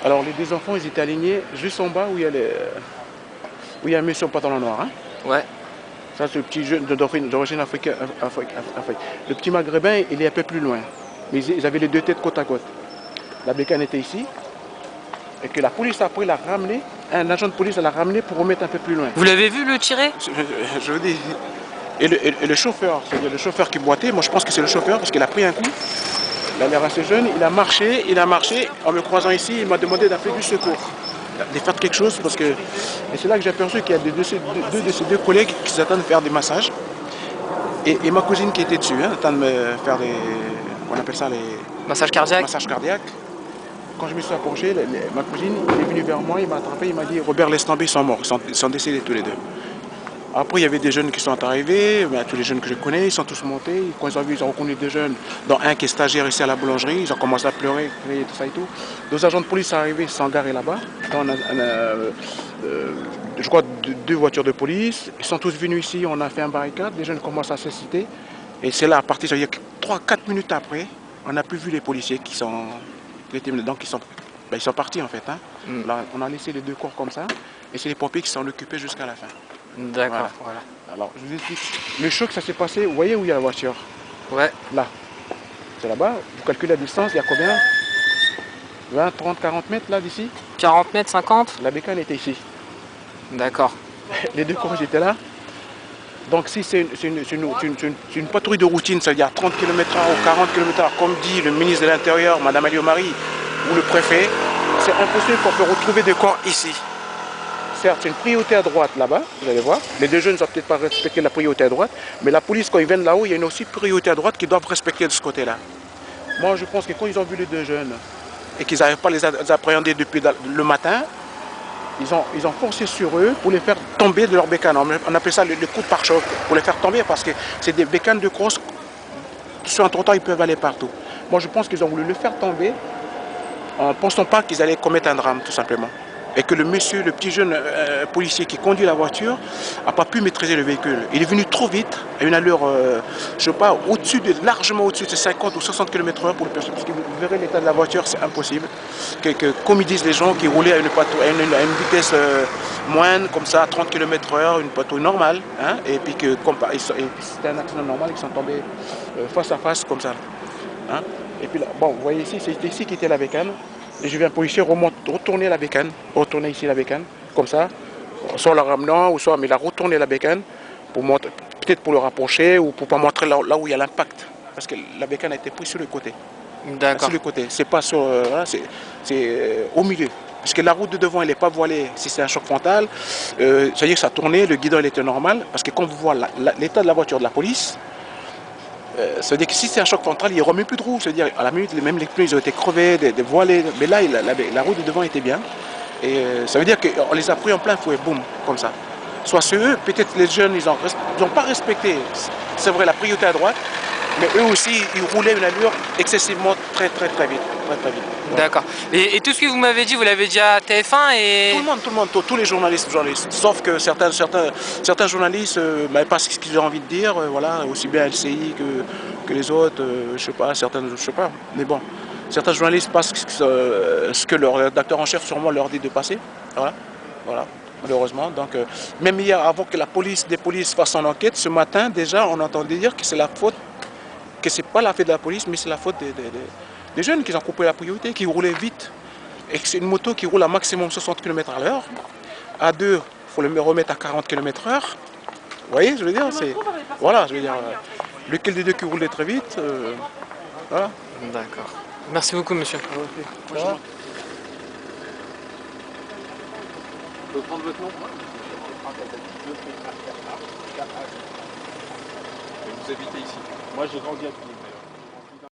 Alors les deux enfants, ils étaient alignés juste en bas où où il y a un monsieur au pantalon noir. Hein. Ouais. Ça, c'est le petit jeune d'origine africaine. Le petit maghrébin, il est un peu plus loin. Mais ils avaient les deux têtes côte à côte. La bécane était ici. Et que la police après l'a ramené. Un agent de police l'a ramené pour remettre un peu plus loin. Vous l'avez vu le tirer? Je veux dire. Et le chauffeur, c'est-à-dire le chauffeur qui boitait, moi je pense que c'est le chauffeur parce qu'il a pris un coup. Il a l'air assez jeune, il a marché. En me croisant ici, il m'a demandé d'appeler du secours. De faire quelque chose parce que. Et c'est là que j'ai aperçu qu'il y a deux de ses deux collègues qui s'attendent à faire des massages. Et ma cousine qui était dessus, hein, en train de me faire des. On appelle ça les. Massage cardiaque? Massage cardiaque. Quand je me suis approché, ma cousine il est venue vers moi, il m'a attrapé, il m'a dit Robert, laisse tomber, ils sont morts, ils sont décédés tous les deux. Après, il y avait des jeunes qui sont arrivés, tous les jeunes que je connais, ils sont tous montés. Quand ils ont vu, ils ont reconnu deux jeunes, dont un qui est stagiaire ici à la boulangerie, ils ont commencé à pleurer, crier, tout ça et tout. Deux agents de police sont arrivés, ils sont garés là-bas. Je crois deux voitures de police, ils sont tous venus ici, on a fait un barricade, les jeunes commencent à se citer. Et c'est là, à partir, ça veut dire 3-4 minutes après, on n'a plus vu les policiers qui ils sont partis en fait. Hein. Là, on a laissé les deux corps comme ça, et c'est les pompiers qui s'en occupaient jusqu'à la fin. D'accord. Voilà. Alors, je vous explique. Le choc, ça s'est passé, vous voyez où il y a la voiture? Ouais. Là. C'est là-bas. Vous calculez la distance, il y a combien? 20, 30, 40 mètres là d'ici? 40 mètres, 50? La bécane était ici. D'accord. Les deux corps étaient là. Donc si c'est une patrouille de routine, c'est-à-dire 30 km/h ou 40 km/h, comme dit le ministre de l'Intérieur, Mme Aliomari, ou le préfet, c'est impossible qu'on peut retrouver des corps ici. Certes, c'est une priorité à droite là-bas, vous allez voir. Les deux jeunes ne doivent peut-être pas respecter la priorité à droite, mais la police, quand ils viennent là-haut, il y a une aussi priorité à droite qu'ils doivent respecter de ce côté-là. Moi, je pense que quand ils ont vu les deux jeunes et qu'ils n'arrivent pas à les appréhender depuis le matin, ils ont forcé sur eux pour les faire tomber de leur bécane. On appelle ça le coup de pare-choc, pour les faire tomber parce que c'est des bécanes de crosse. Sur un trottoir, ils peuvent aller partout. Moi, je pense qu'ils ont voulu le faire tomber en ne pensant pas qu'ils allaient commettre un drame, tout simplement. Et que le petit jeune policier qui conduit la voiture n'a pas pu maîtriser le véhicule. Il est venu trop vite, à une allure, je ne sais pas, largement au-dessus de 50 ou 60 km/h pour le percevoir. Parce que vous verrez l'état de la voiture, c'est impossible. Comme ils disent les gens, qui roulaient à une vitesse moindre, comme ça, à 30 km/h, une patrouille normale. Hein, et puis que c'était un accident normal, ils sont tombés face à face, comme ça. Hein, et puis là, bon, vous voyez ici, c'était ici qu'était la bécane. Et je viens policier retourner la bécane, retourner ici la bécane, comme ça, soit la ramenant, ou soit, mais la retourner la bécane, peut-être pour le rapprocher, ou pour pas montrer là où il y a l'impact. Parce que la bécane a été prise sur le côté. D'accord. Sur le côté, c'est pas sur, c'est au milieu. Parce que la route de devant, elle n'est pas voilée si c'est un choc frontal. C'est-à-dire que ça tournait, le guidon il était normal. Parce que quand vous voyez l'état de la voiture de la police, ça veut dire que si c'est un choc frontal, il ne remet plus de roues. C'est-à-dire, à la minute, même les pneus, ils ont été crevés, voilés. Mais là, la roue de devant était bien. Et ça veut dire qu'on les a pris en plein fouet, boum, comme ça. Soit c'est eux, peut-être les jeunes, ils n'ont pas respecté, c'est vrai, la priorité à droite. Mais eux aussi, ils roulaient une allure excessivement très vite. Très vite. D'accord. Et tout ce que vous m'avez dit, vous l'avez dit à TF1 et... Tout le monde, tous les journalistes. Sauf que certains journalistes pas ce qu'ils ont envie de dire, voilà, aussi bien LCI que les autres, je sais pas, mais bon. Certains journalistes passent ce que leur rédacteur en chef sûrement leur dit de passer. Voilà. Malheureusement. Donc, même hier, avant que des polices fassent son enquête, ce matin, déjà, on entendait dire que c'est la faute, que c'est pas la faute de la police, mais c'est la faute des jeunes qui ont coupé la priorité, qui roulaient vite. Et que c'est une moto qui roule à maximum 60 km/h. À deux, il faut le remettre à 40 km/h. Vous voyez, je veux dire, c'est... Voilà, je veux dire, lequel des deux qui roulait très vite, voilà. D'accord. Merci beaucoup, monsieur. Je peux prendre votre nom? Vous habitez ici? Moi, j'ai grandi à Toulouse.